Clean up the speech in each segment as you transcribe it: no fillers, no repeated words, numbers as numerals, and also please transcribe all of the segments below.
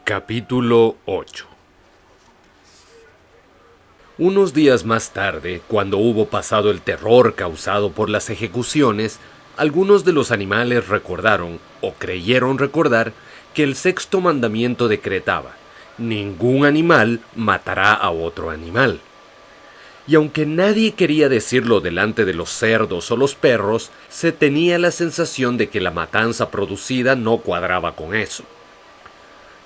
Capítulo 8. Unos días más tarde, cuando hubo pasado el terror causado por las ejecuciones, algunos de los animales recordaron, o creyeron recordar, que el sexto mandamiento decretaba: ningún animal matará a otro animal. Y aunque nadie quería decirlo delante de los cerdos o los perros, se tenía la sensación de que la matanza producida no cuadraba con eso.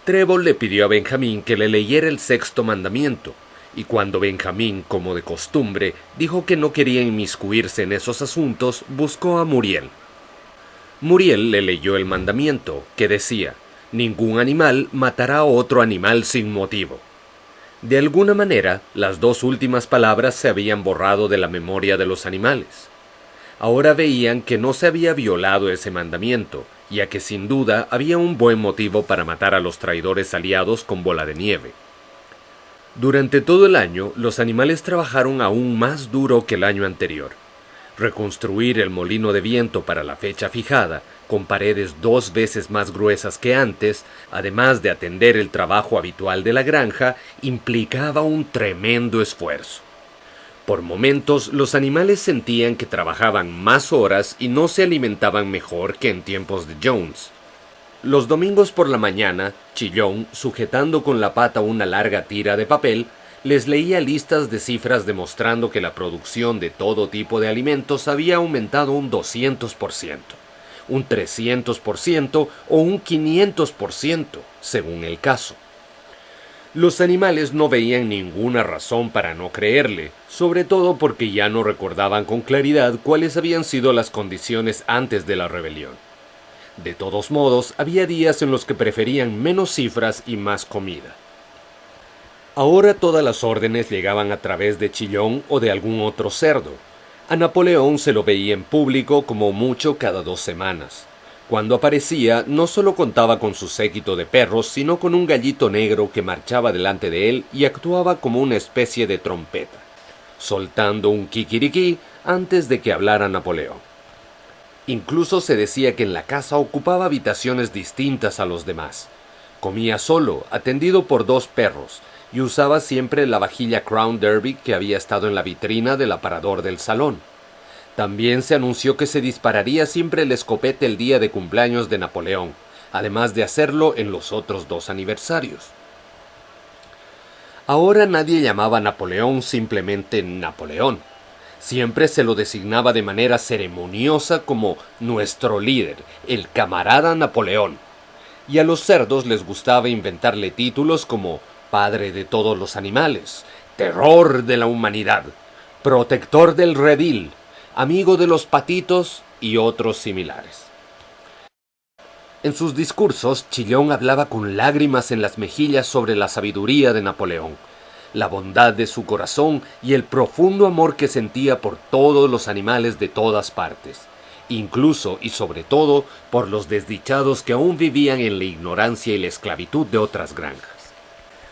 Trevor le pidió a Benjamín que le leyera el sexto mandamiento, y cuando Benjamín, como de costumbre, dijo que no quería inmiscuirse en esos asuntos, buscó a Muriel. Muriel le leyó el mandamiento, que decía: ningún animal matará a otro animal sin motivo. De alguna manera, las dos últimas palabras se habían borrado de la memoria de los animales. Ahora veían que no se había violado ese mandamiento, ya que sin duda había un buen motivo para matar a los traidores aliados con Bola de Nieve. Durante todo el año, los animales trabajaron aún más duro que el año anterior. Reconstruir el molino de viento para la fecha fijada, con paredes 2 veces más gruesas que antes, además de atender el trabajo habitual de la granja, implicaba un tremendo esfuerzo. Por momentos, los animales sentían que trabajaban más horas y no se alimentaban mejor que en tiempos de Jones. Los domingos por la mañana, Chillón, sujetando con la pata una larga tira de papel, les leía listas de cifras demostrando que la producción de todo tipo de alimentos había aumentado un 200%, un 300% o un 500%, según el caso. Los animales no veían ninguna razón para no creerle, sobre todo porque ya no recordaban con claridad cuáles habían sido las condiciones antes de la rebelión. De todos modos, había días en los que preferían menos cifras y más comida. Ahora todas las órdenes llegaban a través de Chillón o de algún otro cerdo. A Napoleón se lo veía en público como mucho cada 2 semanas. Cuando aparecía, no solo contaba con su séquito de perros, sino con un gallito negro que marchaba delante de él y actuaba como una especie de trompeta, soltando un kikiriki antes de que hablara Napoleón. Incluso se decía que en la casa ocupaba habitaciones distintas a los demás. Comía solo, atendido por 2 perros, y usaba siempre la vajilla Crown Derby que había estado en la vitrina del aparador del salón. También se anunció que se dispararía siempre el escopete el día de cumpleaños de Napoleón, además de hacerlo en los otros 2 aniversarios. Ahora nadie llamaba a Napoleón simplemente Napoleón. Siempre se lo designaba de manera ceremoniosa como nuestro líder, el camarada Napoleón. Y a los cerdos les gustaba inventarle títulos como padre de todos los animales, terror de la humanidad, protector del redil, amigo de los patitos y otros similares. En sus discursos, Chillón hablaba con lágrimas en las mejillas sobre la sabiduría de Napoleón, la bondad de su corazón y el profundo amor que sentía por todos los animales de todas partes, incluso y sobre todo por los desdichados que aún vivían en la ignorancia y la esclavitud de otras granjas.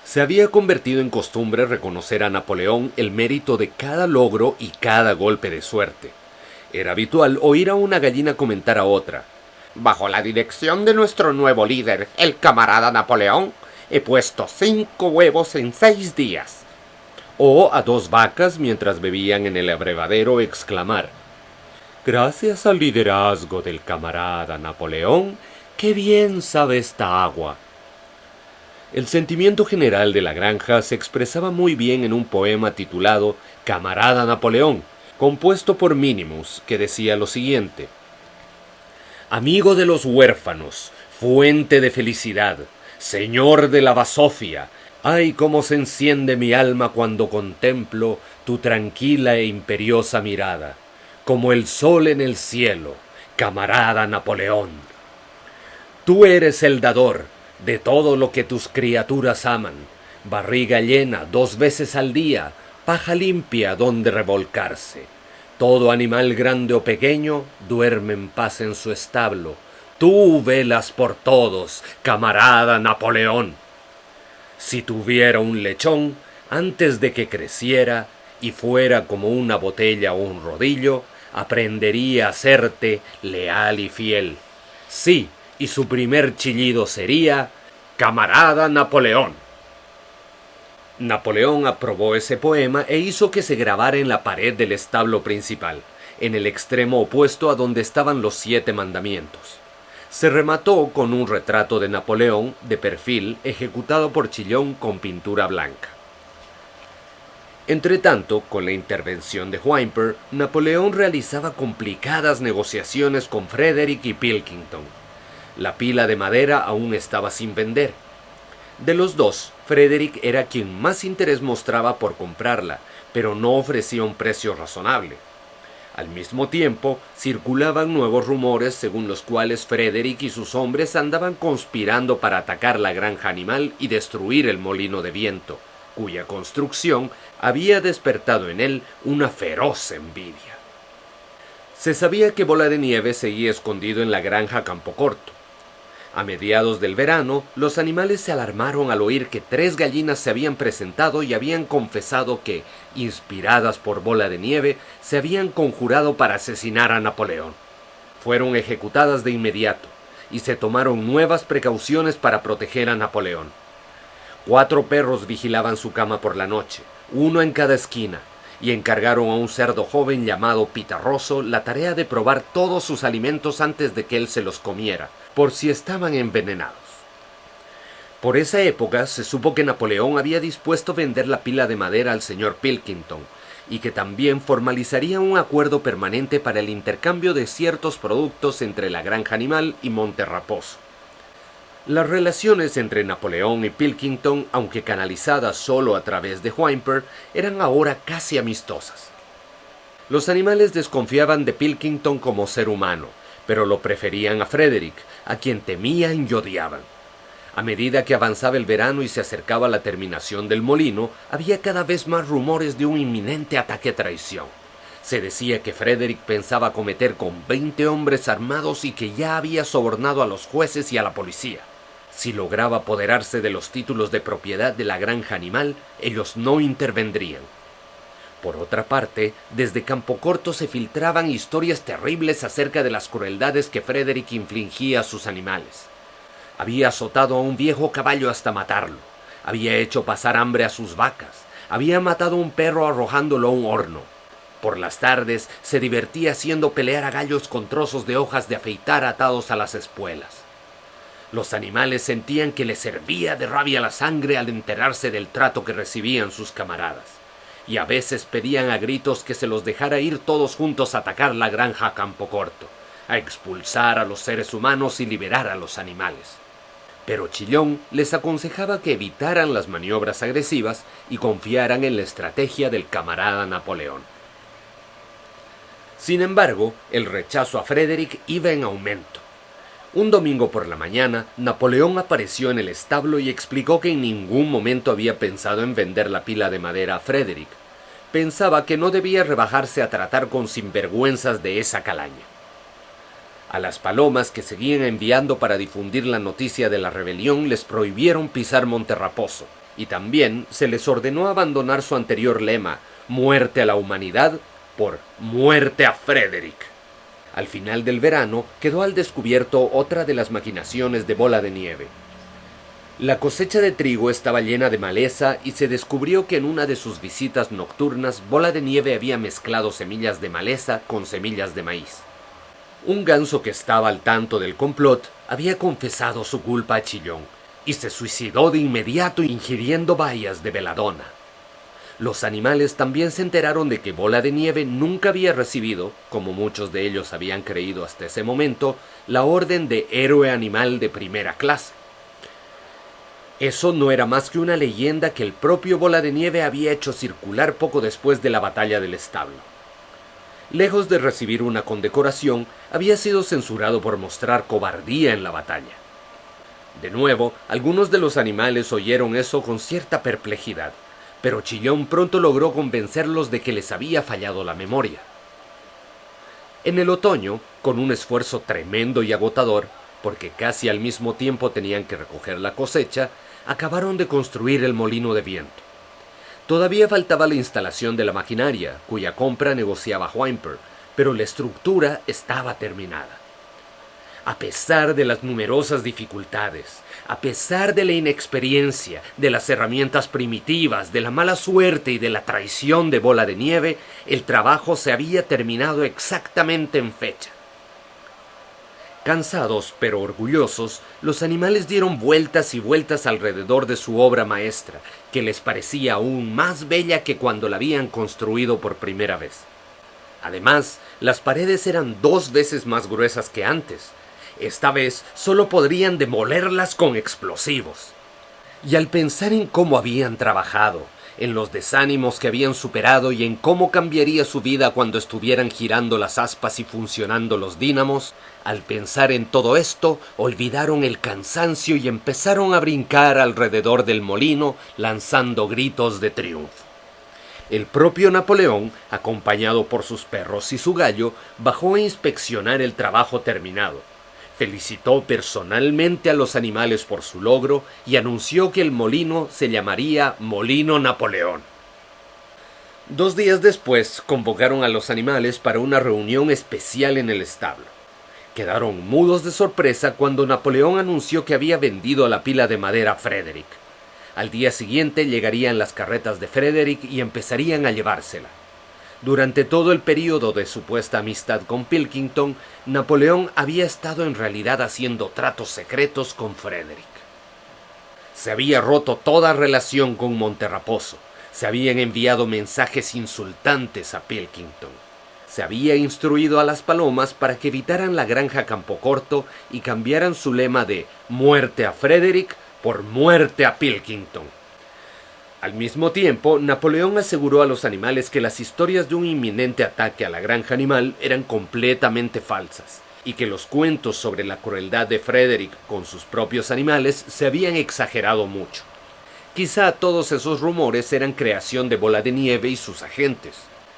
Se había convertido en costumbre reconocer a Napoleón el mérito de cada logro y cada golpe de suerte. Era habitual oír a una gallina comentar a otra: bajo la dirección de nuestro nuevo líder, el camarada Napoleón, he puesto 5 huevos en 6 días. O a 2 vacas mientras bebían en el abrevadero exclamar: gracias al liderazgo del camarada Napoleón, qué bien sabe esta agua. El sentimiento general de la granja se expresaba muy bien en un poema titulado Camarada Napoleón, compuesto por Minimus, que decía lo siguiente: amigo de los huérfanos, fuente de felicidad, señor de la basofia, ay cómo se enciende mi alma cuando contemplo tu tranquila e imperiosa mirada, como el sol en el cielo, camarada Napoleón. Tú eres el dador de todo lo que tus criaturas aman, barriga llena 2 veces al día, paja limpia donde revolcarse. Todo animal grande o pequeño duerme en paz en su establo. Tú velas por todos, camarada Napoleón. Si tuviera un lechón, antes de que creciera y fuera como una botella o un rodillo, aprendería a serte leal y fiel. Sí, y su primer chillido sería: Camarada Napoleón. Napoleón aprobó ese poema e hizo que se grabara en la pared del establo principal, en el extremo opuesto a donde estaban los 7 mandamientos. Se remató con un retrato de Napoleón de perfil ejecutado por Chillón con pintura blanca. Entretanto, con la intervención de Whymper, Napoleón realizaba complicadas negociaciones con Frederick y Pilkington. La pila de madera aún estaba sin vender. De los dos, Frederick era quien más interés mostraba por comprarla, pero no ofrecía un precio razonable. Al mismo tiempo, circulaban nuevos rumores según los cuales Frederick y sus hombres andaban conspirando para atacar la granja animal y destruir el molino de viento, cuya construcción había despertado en él una feroz envidia. Se sabía que Bola de Nieve seguía escondido en la granja Campocorto. A mediados del verano, los animales se alarmaron al oír que 3 gallinas se habían presentado y habían confesado que, inspiradas por Bola de Nieve, se habían conjurado para asesinar a Napoleón. Fueron ejecutadas de inmediato, y se tomaron nuevas precauciones para proteger a Napoleón. 4 perros vigilaban su cama por la noche, uno en cada esquina, y encargaron a un cerdo joven llamado Pitarroso la tarea de probar todos sus alimentos antes de que él se los comiera, por si estaban envenenados. Por esa época se supo que Napoleón había dispuesto vender la pila de madera al señor Pilkington, y que también formalizaría un acuerdo permanente para el intercambio de ciertos productos entre la granja animal y Monte Raposo. Las relaciones entre Napoleón y Pilkington, aunque canalizadas solo a través de Whymper, eran ahora casi amistosas. Los animales desconfiaban de Pilkington como ser humano, pero lo preferían a Frederick, a quien temían y odiaban. A medida que avanzaba el verano y se acercaba la terminación del molino, había cada vez más rumores de un inminente ataque a traición. Se decía que Frederick pensaba acometer con 20 hombres armados y que ya había sobornado a los jueces y a la policía. Si lograba apoderarse de los títulos de propiedad de la granja animal, ellos no intervendrían. Por otra parte, desde Campocorto se filtraban historias terribles acerca de las crueldades que Frederick infligía a sus animales. Había azotado a un viejo caballo hasta matarlo, había hecho pasar hambre a sus vacas, había matado a un perro arrojándolo a un horno. Por las tardes se divertía haciendo pelear a gallos con trozos de hojas de afeitar atados a las espuelas. Los animales sentían que les hervía de rabia la sangre al enterarse del trato que recibían sus camaradas, y a veces pedían a gritos que se los dejara ir todos juntos a atacar la granja Campocorto, a expulsar a los seres humanos y liberar a los animales. Pero Chillón les aconsejaba que evitaran las maniobras agresivas y confiaran en la estrategia del camarada Napoleón. Sin embargo, el rechazo a Frederick iba en aumento. Un domingo por la mañana, Napoleón apareció en el establo y explicó que en ningún momento había pensado en vender la pila de madera a Frederick. Pensaba que no debía rebajarse a tratar con sinvergüenzas de esa calaña. A las palomas que seguían enviando para difundir la noticia de la rebelión les prohibieron pisar Monte Raposo, y también se les ordenó abandonar su anterior lema, muerte a la humanidad, por muerte a Frederick. Al final del verano quedó al descubierto otra de las maquinaciones de Bola de Nieve. La cosecha de trigo estaba llena de maleza y se descubrió que en una de sus visitas nocturnas Bola de Nieve había mezclado semillas de maleza con semillas de maíz. Un ganso que estaba al tanto del complot había confesado su culpa a Chillón y se suicidó de inmediato ingiriendo bayas de beladona. Los animales también se enteraron de que Bola de Nieve nunca había recibido, como muchos de ellos habían creído hasta ese momento, la orden de héroe animal de primera clase. Eso no era más que una leyenda que el propio Bola de Nieve había hecho circular poco después de la batalla del establo. Lejos de recibir una condecoración, había sido censurado por mostrar cobardía en la batalla. De nuevo, algunos de los animales oyeron eso con cierta perplejidad, pero Chillón pronto logró convencerlos de que les había fallado la memoria. En el otoño, con un esfuerzo tremendo y agotador, porque casi al mismo tiempo tenían que recoger la cosecha, acabaron de construir el molino de viento. Todavía faltaba la instalación de la maquinaria, cuya compra negociaba Whymper, pero la estructura estaba terminada. A pesar de las numerosas dificultades, a pesar de la inexperiencia, de las herramientas primitivas, de la mala suerte y de la traición de Bola de Nieve, el trabajo se había terminado exactamente en fecha. Cansados pero orgullosos, los animales dieron vueltas y vueltas alrededor de su obra maestra, que les parecía aún más bella que cuando la habían construido por primera vez. Además, las paredes eran 2 veces más gruesas que antes. Esta vez solo podrían demolerlas con explosivos. Y al pensar en cómo habían trabajado, en los desánimos que habían superado y en cómo cambiaría su vida cuando estuvieran girando las aspas y funcionando los dínamos, al pensar en todo esto, olvidaron el cansancio y empezaron a brincar alrededor del molino, lanzando gritos de triunfo. El propio Napoleón, acompañado por sus perros y su gallo, bajó a inspeccionar el trabajo terminado. Felicitó personalmente a los animales por su logro y anunció que el molino se llamaría Molino Napoleón. 2 días después convocaron a los animales para una reunión especial en el establo. Quedaron mudos de sorpresa cuando Napoleón anunció que había vendido la pila de madera a Frederick. Al día siguiente llegarían las carretas de Frederick y empezarían a llevársela. Durante todo el período de supuesta amistad con Pilkington, Napoleón había estado en realidad haciendo tratos secretos con Frederick. Se había roto toda relación con Monterraposo, se habían enviado mensajes insultantes a Pilkington, se había instruido a las palomas para que evitaran la granja Campocorto y cambiaran su lema de «Muerte a Frederick» por «Muerte a Pilkington». Al mismo tiempo, Napoleón aseguró a los animales que las historias de un inminente ataque a la granja animal eran completamente falsas, y que los cuentos sobre la crueldad de Frederick con sus propios animales se habían exagerado mucho. Quizá todos esos rumores eran creación de Bola de Nieve y sus agentes.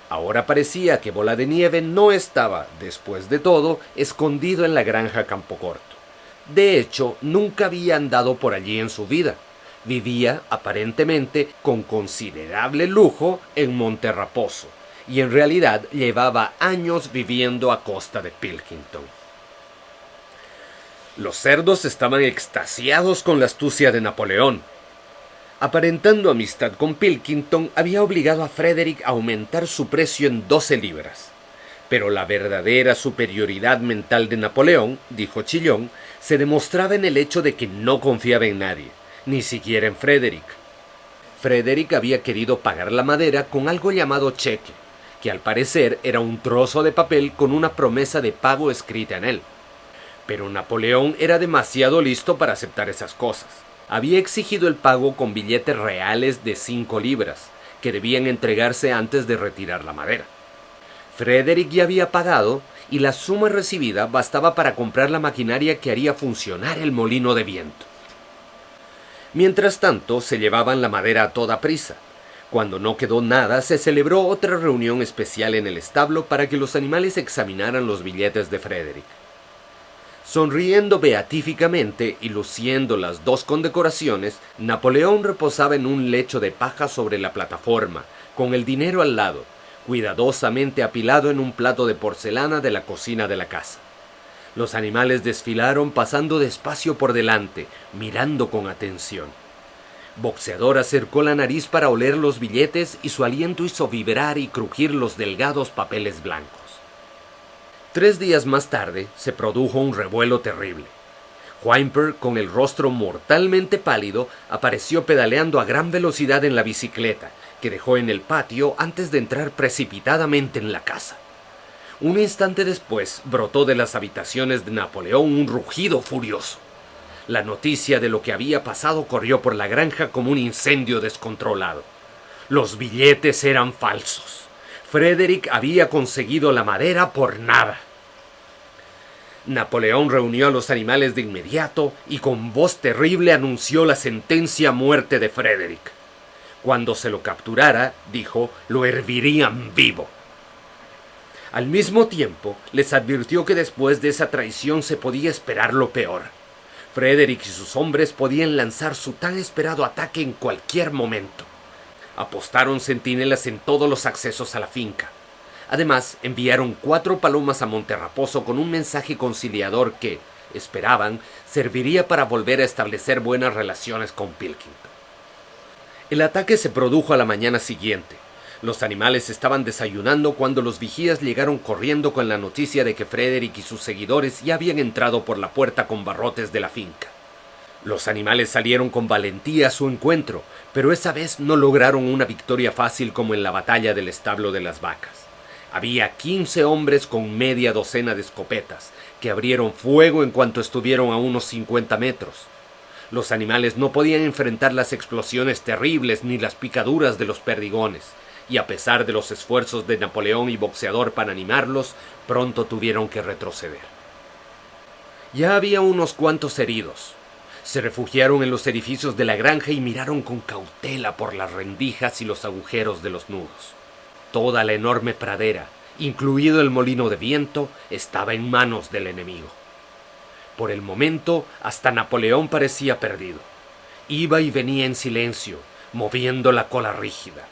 Ahora parecía que Bola de Nieve no estaba, después de todo, escondido en la granja Campocorto. De hecho, nunca había andado por allí en su vida. Vivía, aparentemente, con considerable lujo en Monterraposo, y en realidad llevaba años viviendo a costa de Pilkington. Los cerdos estaban extasiados con la astucia de Napoleón. Aparentando amistad con Pilkington, había obligado a Frederick a aumentar su precio en 12 libras. Pero la verdadera superioridad mental de Napoleón, dijo Chillón, se demostraba en el hecho de que no confiaba en nadie, ni siquiera en Frederick. Frederick había querido pagar la madera con algo llamado cheque, que al parecer era un trozo de papel con una promesa de pago escrita en él. Pero Napoleón era demasiado listo para aceptar esas cosas. Había exigido el pago con billetes reales de 5 libras, que debían entregarse antes de retirar la madera. Frederick ya había pagado, y la suma recibida bastaba para comprar la maquinaria que haría funcionar el molino de viento. Mientras tanto, se llevaban la madera a toda prisa. Cuando no quedó nada, se celebró otra reunión especial en el establo para que los animales examinaran los billetes de Frederick. Sonriendo beatíficamente y luciendo las 2 condecoraciones, Napoleón reposaba en un lecho de paja sobre la plataforma, con el dinero al lado, cuidadosamente apilado en un plato de porcelana de la cocina de la casa. Los animales desfilaron pasando despacio por delante, mirando con atención. Boxeador acercó la nariz para oler los billetes y su aliento hizo vibrar y crujir los delgados papeles blancos. 3 días más tarde se produjo un revuelo terrible. Whymper, con el rostro mortalmente pálido, apareció pedaleando a gran velocidad en la bicicleta, que dejó en el patio antes de entrar precipitadamente en la casa. Un instante después brotó de las habitaciones de Napoleón un rugido furioso. La noticia de lo que había pasado corrió por la granja como un incendio descontrolado. Los billetes eran falsos. Frederick había conseguido la madera por nada. Napoleón reunió a los animales de inmediato y con voz terrible anunció la sentencia a muerte de Frederick. Cuando se lo capturara, dijo, lo hervirían vivo. Al mismo tiempo, les advirtió que después de esa traición se podía esperar lo peor. Frederick y sus hombres podían lanzar su tan esperado ataque en cualquier momento. Apostaron centinelas en todos los accesos a la finca. Además, enviaron 4 palomas a Monterraposo con un mensaje conciliador que, esperaban, serviría para volver a establecer buenas relaciones con Pilkington. El ataque se produjo a la mañana siguiente. Los animales estaban desayunando cuando los vigías llegaron corriendo con la noticia de que Frederick y sus seguidores ya habían entrado por la puerta con barrotes de la finca. Los animales salieron con valentía a su encuentro, pero esa vez no lograron una victoria fácil como en la batalla del establo de las vacas. Había 15 hombres con media docena de escopetas, que abrieron fuego en cuanto estuvieron a unos 50 metros. Los animales no podían enfrentar las explosiones terribles ni las picaduras de los perdigones, y a pesar de los esfuerzos de Napoleón y Boxeador para animarlos, pronto tuvieron que retroceder. Ya había unos cuantos heridos. Se refugiaron en los edificios de la granja y miraron con cautela por las rendijas y los agujeros de los nudos. Toda la enorme pradera, incluido el molino de viento, estaba en manos del enemigo. Por el momento, hasta Napoleón parecía perdido. Iba y venía en silencio, moviendo la cola rígida.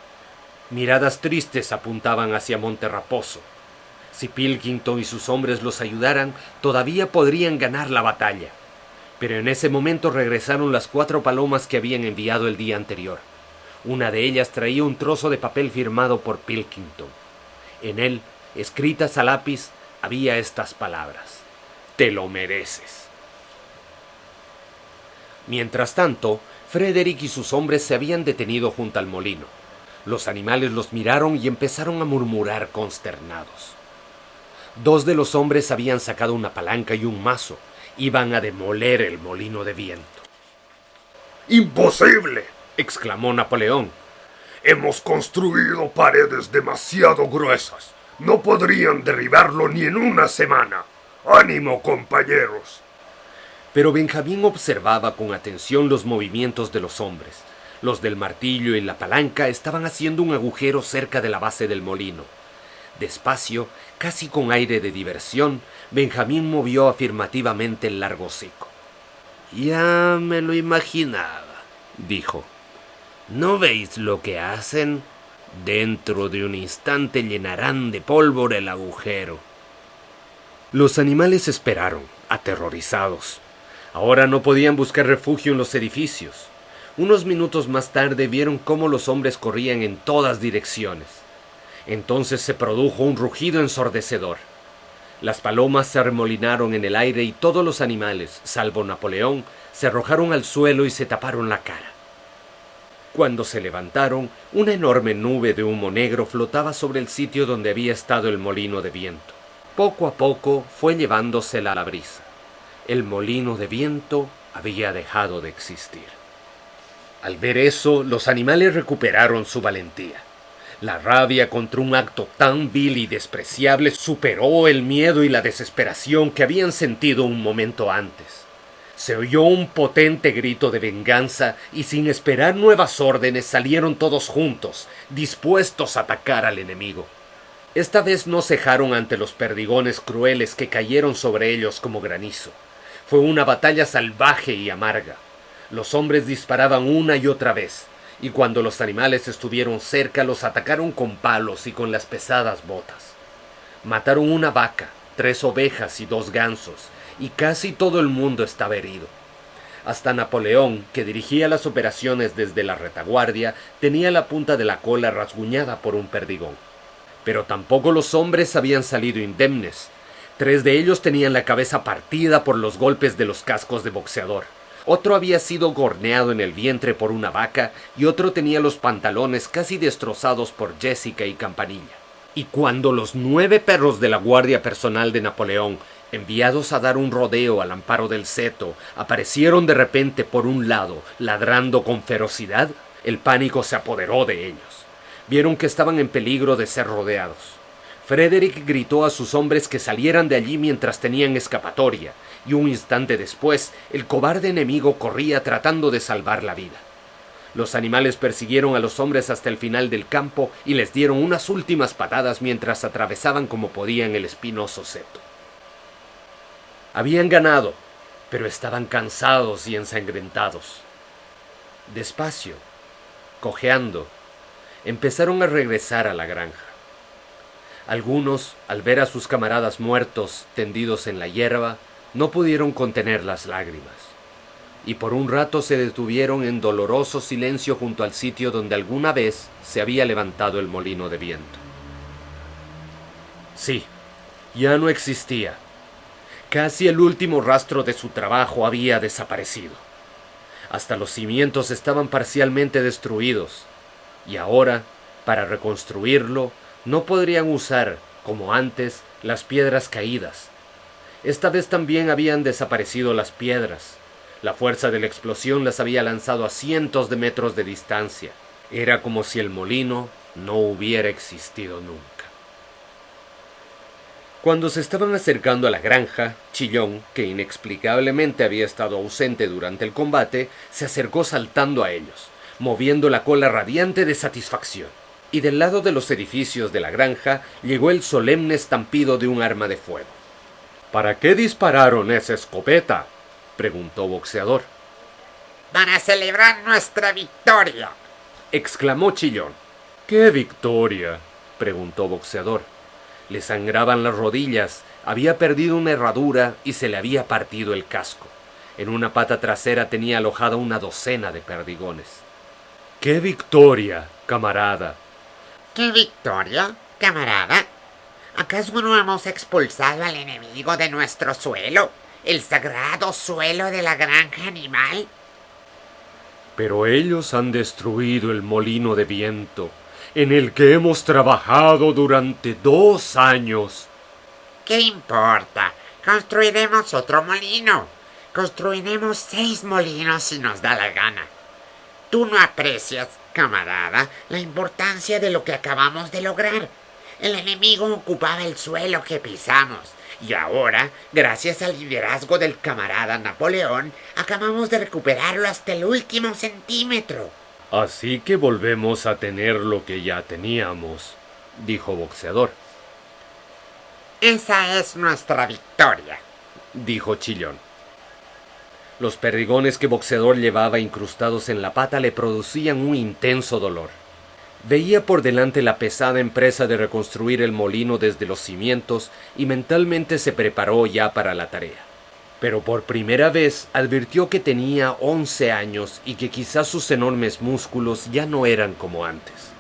Miradas tristes apuntaban hacia Monte Raposo. Si Pilkington y sus hombres los ayudaran, todavía podrían ganar la batalla. Pero en ese momento regresaron las 4 palomas que habían enviado el día anterior. Una de ellas traía un trozo de papel firmado por Pilkington. En él, escritas a lápiz, había estas palabras: «Te lo mereces». Mientras tanto, Frederick y sus hombres se habían detenido junto al molino. Los animales los miraron y empezaron a murmurar consternados. 2 de los hombres habían sacado una palanca y un mazo. Iban a demoler el molino de viento. ¡Imposible!, exclamó Napoleón. Hemos construido paredes demasiado gruesas. No podrían derribarlo ni en una semana. ¡Ánimo, compañeros! Pero Benjamín observaba con atención los movimientos de los hombres. Los del martillo y la palanca estaban haciendo un agujero cerca de la base del molino. Despacio, casi con aire de diversión, Benjamín movió afirmativamente el largo hocico. «Ya me lo imaginaba», dijo. «¿No veis lo que hacen? Dentro de un instante llenarán de pólvora el agujero». Los animales esperaron, aterrorizados. Ahora no podían buscar refugio en los edificios. Unos minutos más tarde vieron cómo los hombres corrían en todas direcciones. Entonces se produjo un rugido ensordecedor. Las palomas se arremolinaron en el aire y todos los animales, salvo Napoleón, se arrojaron al suelo y se taparon la cara. Cuando se levantaron, una enorme nube de humo negro flotaba sobre el sitio donde había estado el molino de viento. Poco a poco fue llevándosela a la brisa. El molino de viento había dejado de existir. Al ver eso, los animales recuperaron su valentía. La rabia contra un acto tan vil y despreciable superó el miedo y la desesperación que habían sentido un momento antes. Se oyó un potente grito de venganza y sin esperar nuevas órdenes salieron todos juntos, dispuestos a atacar al enemigo. Esta vez no cejaron ante los perdigones crueles que cayeron sobre ellos como granizo. Fue una batalla salvaje y amarga. Los hombres disparaban una y otra vez, y cuando los animales estuvieron cerca los atacaron con palos y con las pesadas botas. Mataron una vaca, 3 ovejas y 2 gansos, y casi todo el mundo estaba herido. Hasta Napoleón, que dirigía las operaciones desde la retaguardia, tenía la punta de la cola rasguñada por un perdigón. Pero tampoco los hombres habían salido indemnes. 3 de ellos tenían la cabeza partida por los golpes de los cascos de boxeador. Otro había sido gorneado en el vientre por una vaca y otro tenía los pantalones casi destrozados por Jessica y Campanilla. Y cuando los 9 perros de la guardia personal de Napoleón, enviados a dar un rodeo al amparo del seto, aparecieron de repente por un lado, ladrando con ferocidad, el pánico se apoderó de ellos. Vieron que estaban en peligro de ser rodeados. Frederick gritó a sus hombres que salieran de allí mientras tenían escapatoria, y un instante después, el cobarde enemigo corría tratando de salvar la vida. Los animales persiguieron a los hombres hasta el final del campo y les dieron unas últimas patadas mientras atravesaban como podían el espinoso seto. Habían ganado, pero estaban cansados y ensangrentados. Despacio, cojeando, empezaron a regresar a la granja. Algunos, al ver a sus camaradas muertos tendidos en la hierba, no pudieron contener las lágrimas, y por un rato se detuvieron en doloroso silencio junto al sitio donde alguna vez se había levantado el molino de viento. Sí, ya no existía. Casi el último rastro de su trabajo había desaparecido. Hasta los cimientos estaban parcialmente destruidos, y ahora, para reconstruirlo, no podrían usar, como antes, las piedras caídas. Esta vez también habían desaparecido las piedras. La fuerza de la explosión las había lanzado a cientos de metros de distancia. Era como si el molino no hubiera existido nunca. Cuando se estaban acercando a la granja, Chillón, que inexplicablemente había estado ausente durante el combate, se acercó saltando a ellos, moviendo la cola radiante de satisfacción. Y del lado de los edificios de la granja llegó el solemne estampido de un arma de fuego. ¿Para qué dispararon esa escopeta?, preguntó Boxeador. Para celebrar nuestra victoria, exclamó Chillón. ¿Qué victoria?, preguntó Boxeador. Le sangraban las rodillas, había perdido una herradura y se le había partido el casco. En una pata trasera tenía alojada una docena de perdigones. ¿Qué victoria, camarada? ¿qué victoria, camarada? ¿Acaso no hemos expulsado al enemigo de nuestro suelo, el sagrado suelo de la granja animal? Pero ellos han destruido el molino de viento, en el que hemos trabajado durante 2 años. ¿Qué importa? Construiremos otro molino. Construiremos 6 molinos si nos da la gana. Tú no aprecias, camarada, la importancia de lo que acabamos de lograr. El enemigo ocupaba el suelo que pisamos. Y ahora, gracias al liderazgo del camarada Napoleón, acabamos de recuperarlo hasta el último centímetro. Así que volvemos a tener lo que ya teníamos, dijo Boxeador. Esa es nuestra victoria, dijo Chillón. Los perdigones que Boxeador llevaba incrustados en la pata le producían un intenso dolor. Veía por delante la pesada empresa de reconstruir el molino desde los cimientos y mentalmente se preparó ya para la tarea. Pero por primera vez advirtió que tenía 11 años y que quizás sus enormes músculos ya no eran como antes.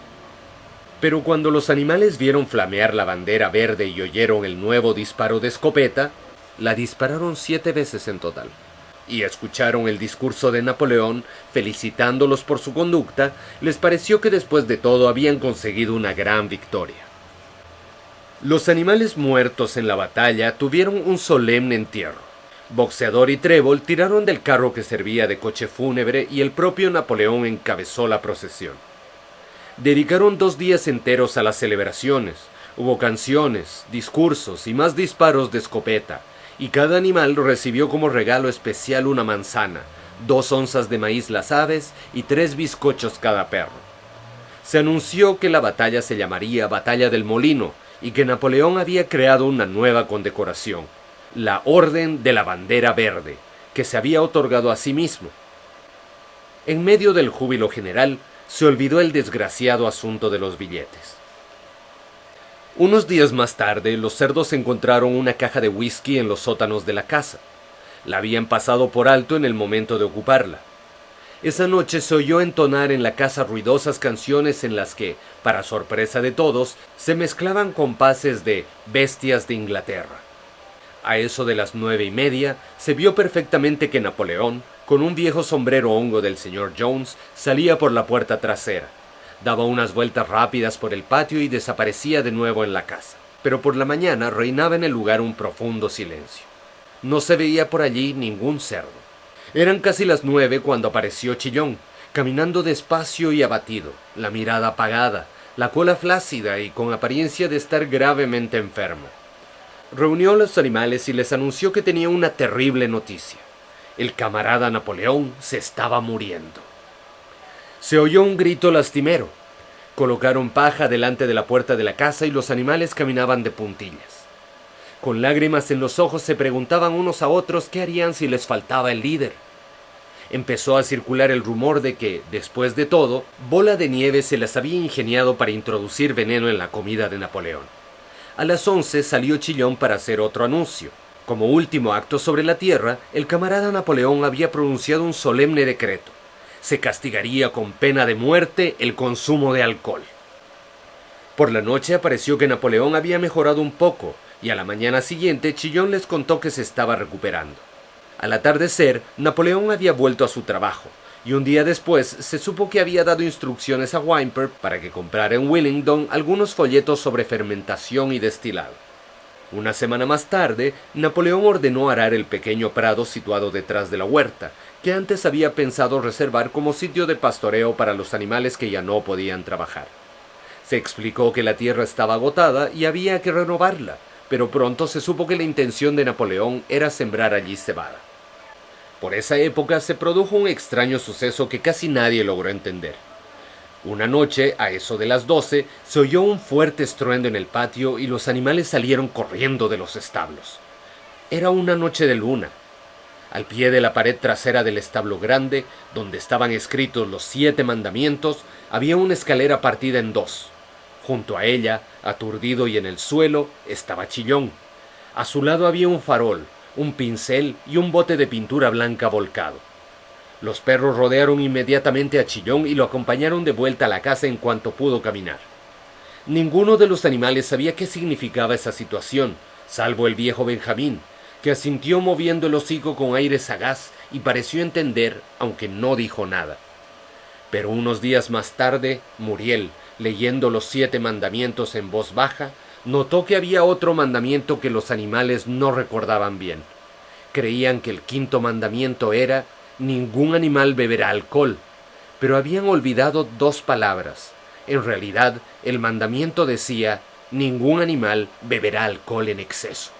Pero cuando los animales vieron flamear la bandera verde y oyeron el nuevo disparo de escopeta, la dispararon 7 veces en total. Y escucharon el discurso de Napoleón felicitándolos por su conducta, les pareció que después de todo habían conseguido una gran victoria. Los animales muertos en la batalla tuvieron un solemne entierro. Boxeador y Trébol tiraron del carro que servía de coche fúnebre y el propio Napoleón encabezó la procesión. Dedicaron 2 días enteros a las celebraciones. Hubo canciones, discursos y más disparos de escopeta, y cada animal recibió como regalo especial una manzana, 2 onzas de maíz las aves y 3 bizcochos cada perro. Se anunció que la batalla se llamaría Batalla del Molino y que Napoleón había creado una nueva condecoración, la Orden de la Bandera Verde, que se había otorgado a sí mismo. En medio del júbilo general, se olvidó el desgraciado asunto de los billetes. Unos días más tarde, los cerdos encontraron una caja de whisky en los sótanos de la casa. La habían pasado por alto en el momento de ocuparla. Esa noche se oyó entonar en la casa ruidosas canciones en las que, para sorpresa de todos, se mezclaban compases de Bestias de Inglaterra. A eso de las 9:30, se vio perfectamente que Napoleón, con un viejo sombrero hongo del señor Jones, salía por la puerta trasera. Daba unas vueltas rápidas por el patio y desaparecía de nuevo en la casa. Pero por la mañana reinaba en el lugar un profundo silencio. No se veía por allí ningún cerdo. Eran casi las 9 cuando apareció Chillón, caminando despacio y abatido, la mirada apagada, la cola flácida y con apariencia de estar gravemente enfermo. Reunió a los animales y les anunció que tenía una terrible noticia. El camarada Napoleón se estaba muriendo. Se oyó un grito lastimero. Colocaron paja delante de la puerta de la casa y los animales caminaban de puntillas. Con lágrimas en los ojos se preguntaban unos a otros qué harían si les faltaba el líder. Empezó a circular el rumor de que, después de todo, Bola de Nieve se las había ingeniado para introducir veneno en la comida de Napoleón. A las 11 salió Chillón para hacer otro anuncio. Como último acto sobre la tierra, el camarada Napoleón había pronunciado un solemne decreto. Se castigaría con pena de muerte el consumo de alcohol. Por la noche apareció que Napoleón había mejorado un poco, y a la mañana siguiente Chillón les contó que se estaba recuperando. Al atardecer, Napoleón había vuelto a su trabajo, y un día después se supo que había dado instrucciones a Whymper para que comprara en Willingdon algunos folletos sobre fermentación y destilado. Una semana más tarde, Napoleón ordenó arar el pequeño prado situado detrás de la huerta, que antes había pensado reservar como sitio de pastoreo para los animales que ya no podían trabajar. Se explicó que la tierra estaba agotada y había que renovarla, pero pronto se supo que la intención de Napoleón era sembrar allí cebada. Por esa época se produjo un extraño suceso que casi nadie logró entender. Una noche, a eso de las 12, se oyó un fuerte estruendo en el patio y los animales salieron corriendo de los establos. Era una noche de luna. Al pie de la pared trasera del establo grande, donde estaban escritos los 7 mandamientos, había una escalera partida en 2. Junto a ella, aturdido y en el suelo, estaba Chillón. A su lado había un farol, un pincel y un bote de pintura blanca volcado. Los perros rodearon inmediatamente a Chillón y lo acompañaron de vuelta a la casa en cuanto pudo caminar. Ninguno de los animales sabía qué significaba esa situación, salvo el viejo Benjamín, que asintió moviendo el hocico con aire sagaz y pareció entender, aunque no dijo nada. Pero unos días más tarde, Muriel, leyendo los 7 mandamientos en voz baja, notó que había otro mandamiento que los animales no recordaban bien. Creían que el 5.º mandamiento era: ningún animal beberá alcohol, pero habían olvidado 2 palabras. En realidad, el mandamiento decía: ningún animal beberá alcohol en exceso.